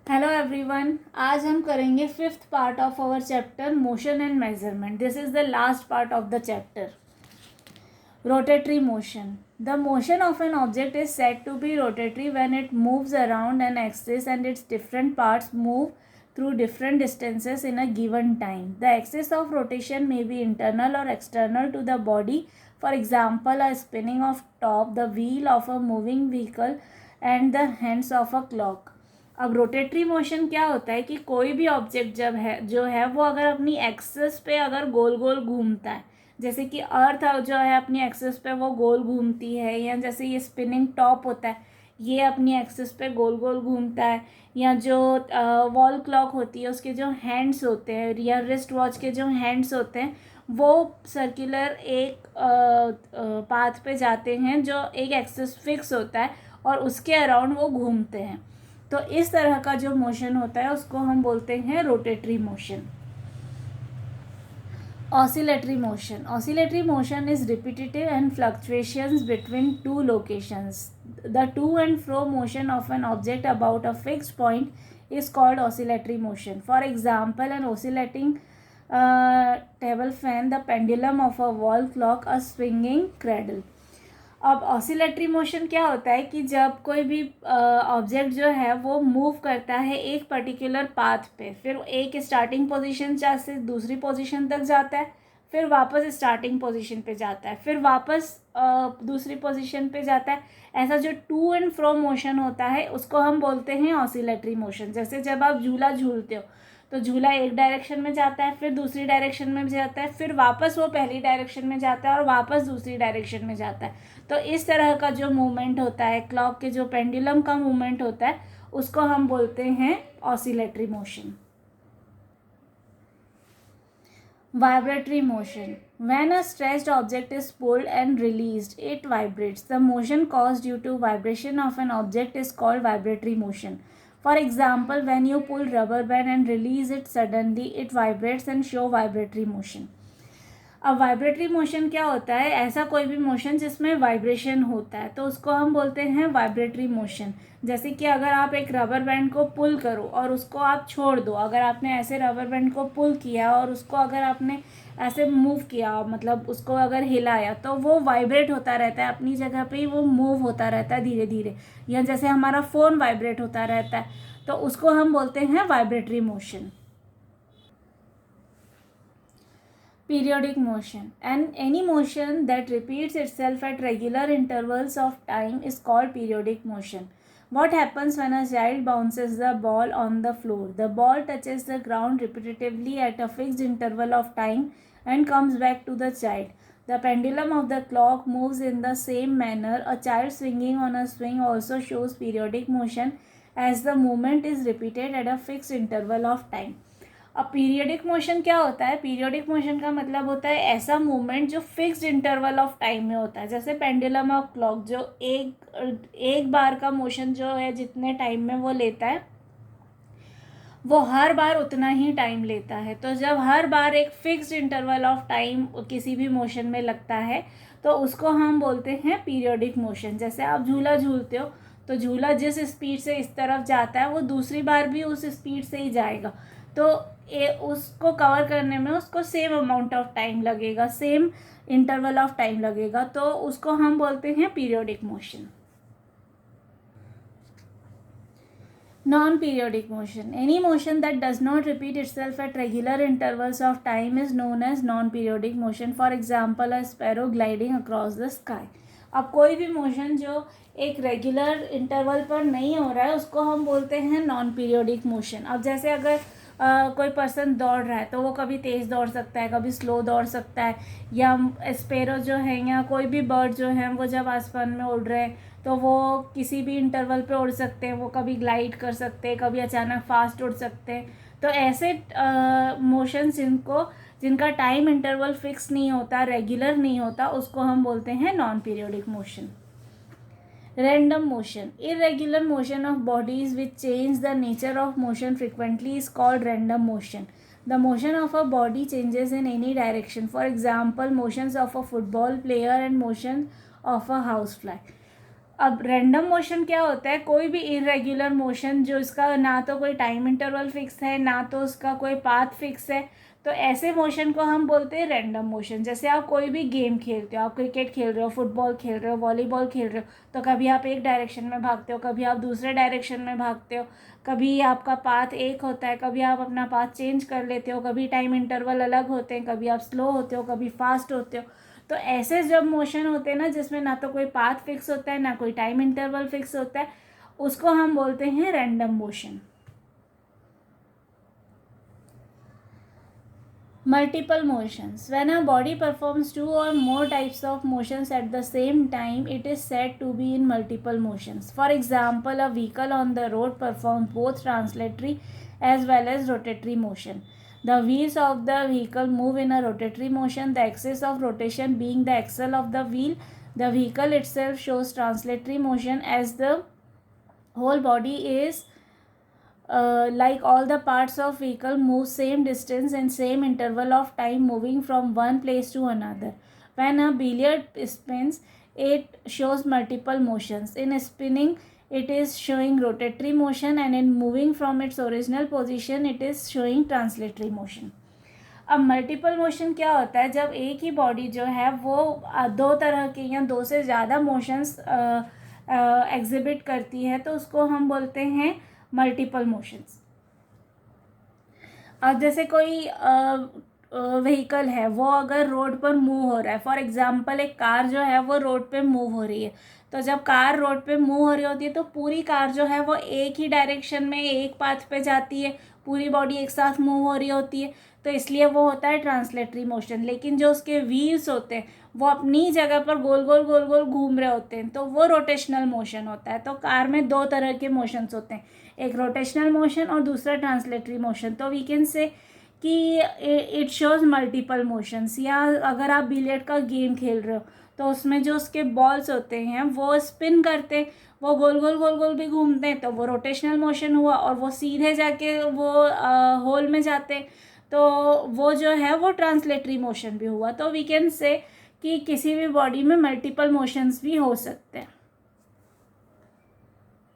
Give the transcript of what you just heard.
Hello everyone, आज हम करेंगे fifth part of our chapter motion and measurement. This is the last part of the chapter. Rotatory motion. The motion of an object is said to be rotatory when it moves around an axis and its different parts move through different distances in a given time. The axis of rotation may be internal or external to the body. For example, a spinning of top, the wheel of a moving vehicle, and the hands of a clock. अब rotatory motion क्या होता है कि कोई भी object जो है वो अगर अपनी एक्सिस पे अगर गोल गोल घूमता है, जैसे कि अर्थ जो है अपनी एक्सिस पे वो गोल घूमती है, या जैसे ये स्पिनिंग टॉप होता है ये अपनी एक्सिस पे गोल गोल घूमता है, या जो वॉल क्लॉक होती है उसके जो हैंड्स होते हैं या रिस्ट वॉच के जो हैंड्स होते हैं वो सर्कुलर एक पाथ पे जाते हैं जो एक एक्सिस फिक्स होता है और उसके अराउंड वो घूमते हैं. तो इस तरह का जो मोशन होता है उसको हम बोलते हैं rotatory motion. Oscillatory motion. Oscillatory motion is repetitive and fluctuations between two locations. The to and fro motion of an object about a fixed point is called oscillatory motion. For example, an oscillating table fan, the pendulum of a wall clock, a swinging cradle. अब oscillatory motion क्या होता है कि जब कोई भी object जो है वो मूव करता है एक पर्टिकुलर पाथ पे, फिर एक स्टार्टिंग पोजीशन से दूसरी पोजीशन तक जाता है, फिर वापस स्टार्टिंग पोजीशन पे जाता है, फिर वापस दूसरी पोजीशन पे जाता है. ऐसा जो टू एंड फ्रो मोशन होता है उसको हम बोलते हैं ऑसिलेटरी मोशन. जैसे जब आप झूला झूलते हो तो झूला एक डायरेक्शन में जाता है, फिर दूसरी डायरेक्शन में जाता है, फिर वापस वो पहली डायरेक्शन में जाता है और वापस दूसरी डायरेक्शन में जाता है. तो इस तरह का जो मूवमेंट होता है, क्लॉक के जो पेंडुलम का मूवमेंट होता है, उसको हम बोलते हैं oscillatory motion. Vibratory motion. When a stretched object is pulled and released, it vibrates. The motion caused due to vibration of an object is called vibratory motion. For example, when you pull rubber band and release it suddenly, it vibrates and show vibratory motion. अब vibratory motion क्या होता है? ऐसा कोई भी motion जिसमें vibration होता है तो उसको हम बोलते हैं वाइब्रेटरी मोशन. जैसे कि अगर आप एक रबर बैंड को पुल करो और उसको आप छोड़ दो, अगर आपने ऐसे रबर बैंड को पुल किया और उसको अगर आपने ऐसे मूव किया, मतलब उसको अगर हिलाया, तो वो वाइब्रेट होता रहता है अपनी जगह पे ही, वो मूव होता रहता है धीरे धीरे. या जैसे हमारा फ़ोन वाइब्रेट होता रहता है तो उसको हम बोलते हैं vibratory motion. Periodic motion. And any motion that repeats itself at regular intervals of time is called periodic motion. What happens when a child bounces the ball on the floor? The ball touches the ground repetitively at a fixed interval of time and comes back to the child. The pendulum of the clock moves in the same manner. A child swinging on a swing also shows periodic motion as the movement is repeated at a fixed interval of time. अब periodic motion क्या होता है? Periodic motion का मतलब होता है ऐसा movement जो फिक्स्ड इंटरवल ऑफ टाइम में होता है. जैसे पेंडुलम ऑफ क्लॉक, जो एक बार का मोशन जो है जितने टाइम में वो लेता है वो हर बार उतना ही टाइम लेता है. तो जब हर बार एक फिक्स्ड इंटरवल ऑफ टाइम किसी भी मोशन में लगता है तो उसको हम बोलते हैं पीरियडिक मोशन. जैसे आप झूला झूलते हो तो झूला जिस स्पीड से इस तरफ जाता है वो दूसरी बार भी उस स्पीड से ही जाएगा, तो उसको कवर करने में उसको सेम अमाउंट ऑफ टाइम लगेगा, सेम इंटरवल ऑफ टाइम लगेगा, तो उसको हम बोलते हैं periodic motion. Non-periodic motion. Any motion that does not repeat itself at regular intervals of time is known as non-periodic motion. For example, a sparrow gliding across the sky. अब कोई भी motion जो एक रेगुलर इंटरवल पर नहीं हो रहा है उसको हम बोलते हैं नॉन पीरियोडिक मोशन. अब जैसे अगर कोई पर्सन दौड़ रहा है तो वो कभी तेज़ दौड़ सकता है, कभी स्लो दौड़ सकता है, या स्पैरो जो है या कोई भी बर्ड जो है वो जब आसमान में उड़ रहे हैं तो वो किसी भी इंटरवल पे उड़ सकते हैं. वो कभी ग्लाइड कर सकते हैं, कभी अचानक फास्ट उड़ सकते हैं. तो ऐसे मोशंस जिनका टाइम इंटरवल फिक्स नहीं होता, रेगुलर नहीं होता, उसको हम बोलते हैं non periodic motion. Random motion. Irregular motion of bodies which change the nature of motion frequently is called random motion. The motion of a body changes in any direction. For example, motions of a football player and motion of a housefly. अब random motion क्या होता है, कोई भी irregular motion जो इसका ना तो कोई टाइम इंटरवल फिक्स है ना तो उसका कोई पाथ फिक्स है, तो ऐसे मोशन को हम बोलते हैं रैंडम मोशन। जैसे आप कोई भी गेम खेलते हो, आप क्रिकेट खेल रहे हो, फुटबॉल खेल रहे हो, वॉलीबॉल खेल रहे हो, तो कभी आप एक डायरेक्शन में भागते हो, कभी आप दूसरे डायरेक्शन में भागते हो, कभी आपका पाथ एक होता है, कभी आप अपना पाथ चेंज कर लेते हो, कभी टाइम इंटरवल अलग होते हैं, कभी आप स्लो होते हो, कभी फास्ट होते हो। तो ऐसे जब मोशन होते हैं ना जिसमें ना तो कोई पाथ फिक्स होता है ना कोई टाइम इंटरवल फिक्स होता है, उसको हम बोलते हैं random motion. Multiple motions. When a body performs two or more types of motions at the same time, it is said to be in multiple motions. For example, a vehicle on the road performs both translatory as well as rotatory motion. The wheels of the vehicle move in a rotatory motion, the axis of rotation being the axle of the wheel. The vehicle itself shows translatory motion as the whole body is like all the parts of vehicle move same distance and same interval of time moving from one place to another. When a billiard spins, it shows multiple motions. In spinning, it is showing rotatory motion, and in moving from its original position, it is showing translatory motion. अब multiple motion क्या होता है, जब एक ही body जो है वो दो तरह के या दो से ज़्यादा मोशंस एग्जिबिट करती है, तो उसको हम बोलते हैं मल्टीपल मोशंस। अब जैसे कोई व्हीकल है वो अगर रोड पर मूव हो रहा है, फॉर एग्जांपल एक कार जो है वो रोड पे मूव हो रही है, तो जब कार रोड पे मूव हो रही होती है तो पूरी कार जो है वो एक ही डायरेक्शन में एक पाथ पे जाती है, पूरी बॉडी एक साथ मूव हो रही होती है, तो इसलिए वो होता है ट्रांसलेटरी मोशन। लेकिन जो उसके व्हील्स होते हैं वो अपनी जगह पर गोल गोल घूम रहे होते हैं, तो वो रोटेशनल मोशन होता है। तो कार में दो तरह के मोशंस होते हैं, एक रोटेशनल मोशन और दूसरा ट्रांसलेटरी मोशन। तो वी कैन से कि इट शोज मल्टीपल मोशंस। या अगर आप बिलियर्ड का गेम खेल रहे हो तो उसमें जो उसके बॉल्स होते हैं वो स्पिन करते, वो गोल गोल भी घूमते हैं, तो वो रोटेशनल मोशन हुआ, और वो सीधे जाके वो होल में जाते, तो वो जो है वो ट्रांसलेटरी मोशन भी हुआ। तो वी कैन से कि किसी भी बॉडी में मल्टीपल मोशंस भी हो सकते हैं।